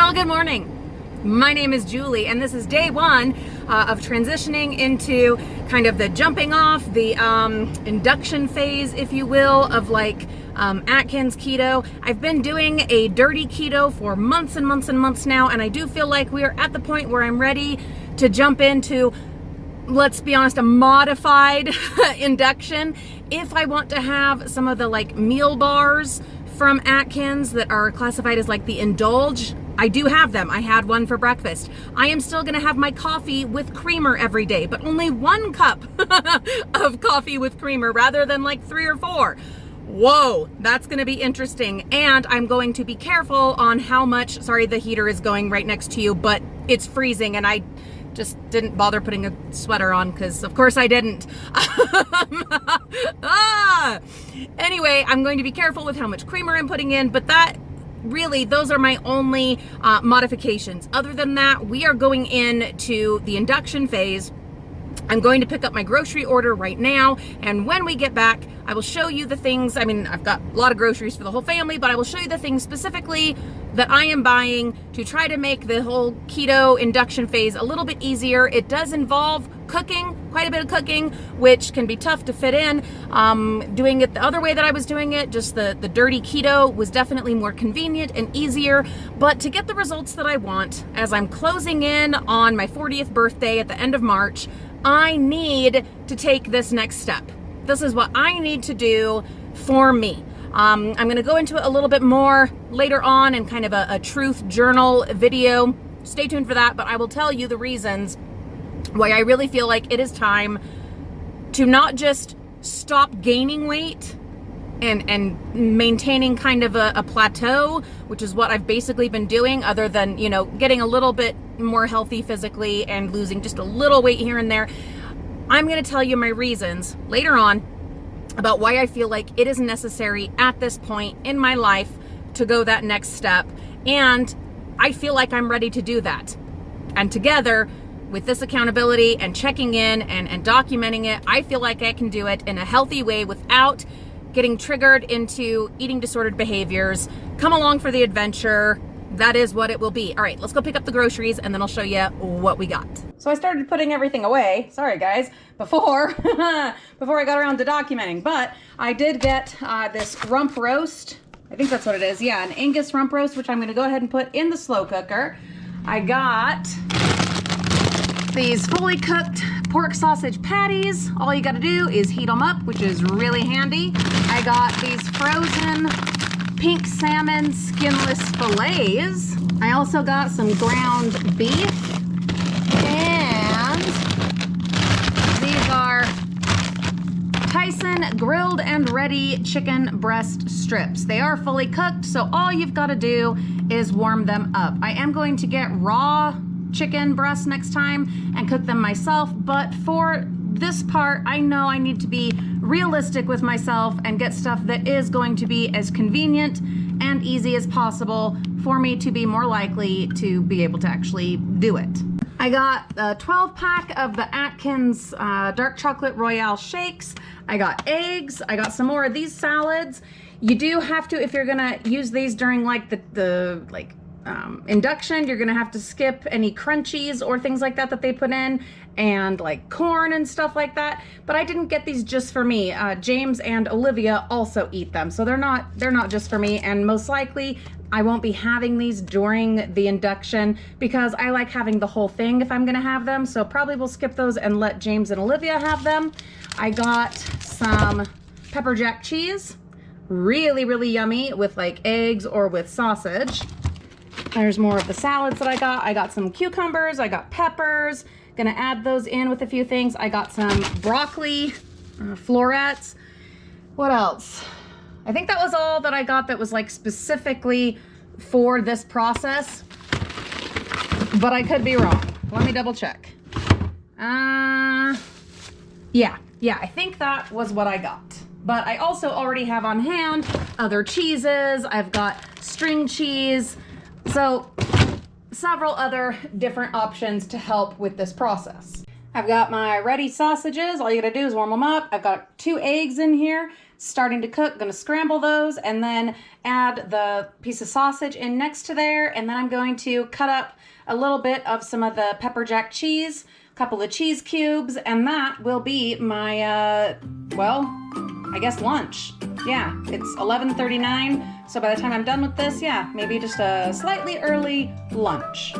Well, good morning. My name is Julie, and this is day one of transitioning into kind of the jumping off, the induction phase, if you will, of like Atkins keto. I've been doing a dirty keto for months and months and months now, and I do feel like we are at the point where I'm ready to jump into, let's be honest, a modified induction. If I want to have some of the like meal bars from Atkins that are classified as like the indulge, I do have them. I had one for breakfast. I am still gonna have my coffee with creamer every day, but only 1 cup of coffee with creamer rather than like 3 or 4. Whoa, that's gonna be interesting. And I'm going to be careful on how much, sorry, the heater is going right next to you, but it's freezing and I just didn't bother putting a sweater on because of course I didn't. Anyway, I'm going to be careful with how much creamer I'm putting in, but that really, those are my only modifications. Other than that, we are going into the induction phase. I'm going to pick up my grocery order right now, and when we get back, I will show you the things. I mean, I've got a lot of groceries for the whole family, but I will show you the things specifically that I am buying to try to make the whole keto induction phase a little bit easier. It does involve cooking, quite a bit of cooking, which can be tough to fit in. Doing it the other way that I was doing it, just the dirty keto, was definitely more convenient and easier. But to get the results that I want, as I'm closing in on my 40th birthday at the end of March, I need to take this next step. This is what I need to do for me. I'm going to go into it a little bit more later on in kind of a truth journal video. Stay tuned for that, but I will tell you the reasons why I really feel like it is time to not just stop gaining weight and maintaining kind of a plateau, which is what I've basically been doing, other than, you know, getting a little bit more healthy physically and losing just a little weight here and there. I'm going to tell you my reasons later on about why I feel like it is necessary at this point in my life to go that next step. And I feel like I'm ready to do that. And together with this accountability and checking in and documenting it, I feel like I can do it in a healthy way without getting triggered into eating disordered behaviors. Come along for the adventure. That is what it will be. All right, let's go pick up the groceries and then I'll show you what we got. So I started putting everything away, sorry guys, before I got around to documenting, but I did get this rump roast. I think that's what it is. Yeah, an Angus rump roast, which I'm gonna go ahead and put in the slow cooker. I got these fully cooked pork sausage patties. All you gotta do is heat them up, which is really handy. I got these frozen pink salmon skinless fillets. I also got some ground beef, and these are Tyson grilled and ready chicken breast strips. They are fully cooked, so all you've got to do is warm them up. I am going to get raw chicken breasts next time and cook them myself, but for this part, I know I need to be realistic with myself and get stuff that is going to be as convenient and easy as possible for me to be more likely to be able to actually do it. I got a 12-pack of the Atkins dark chocolate royale shakes. I got eggs. I got some more of these salads. You do have to, if you're gonna use these during like the induction, you're gonna have to skip any crunchies or things like that they put in, and like corn and stuff like that. But I didn't get these just for me. James and Olivia also eat them, so they're not just for me, and most likely I won't be having these during the induction because I like having the whole thing if I'm gonna have them, so probably we'll skip those and let James and Olivia have them. I got some pepper jack cheese, really yummy with like eggs or with sausage. There's more of the salads that I got. I got some cucumbers, I got peppers, gonna add those in with a few things. I got some broccoli florets. What else? I think that was all that I got that was like specifically for this process, but I could be wrong. Let me double check. Yeah, I think that was what I got. But I also already have on hand other cheeses. I've got string cheese. So several other different options to help with this process. I've got my ready sausages. All you gotta do is warm them up. I've got 2 eggs in here. starting to cook. Gonna scramble those and then add the piece of sausage in next to there. And then I'm going to cut up a little bit of some of the pepper jack cheese, a couple of cheese cubes, and that will be my, well, I guess lunch. Yeah, it's 11:39, so by the time I'm done with this, yeah, maybe just a slightly early lunch.